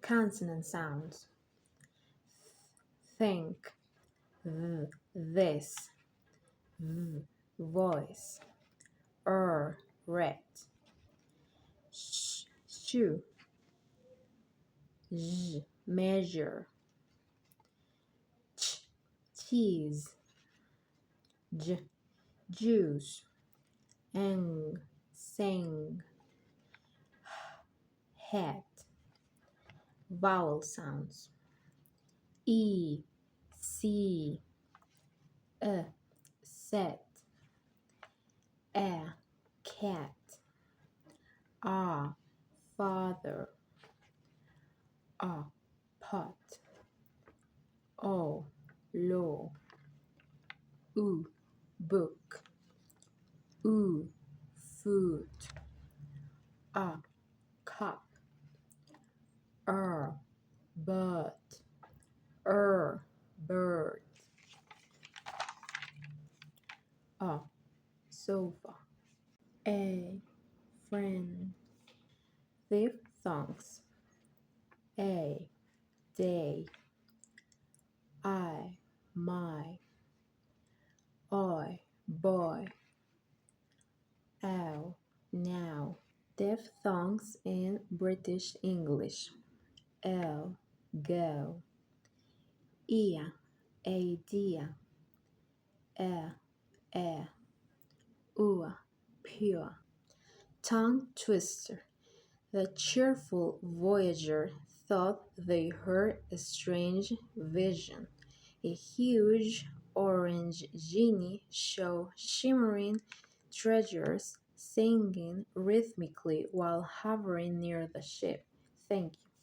Consonant sounds. Think, this, voice, red, shoe, measure, cheese, juice, sing, hat. Vowel sounds. E, C, set, cat, father, pot, law, book, food, cup, bird, bird, sofa, a friend. Diphthongs. A, day, I, my, boy, ow, now. Diphthongs in British English. L, go, ear, idea, air, pure. Tongue twister. The cheerful voyager thought they heard a strange vision. A huge orange genie showed shimmering treasures, singing rhythmically while hovering near the ship. Thank you.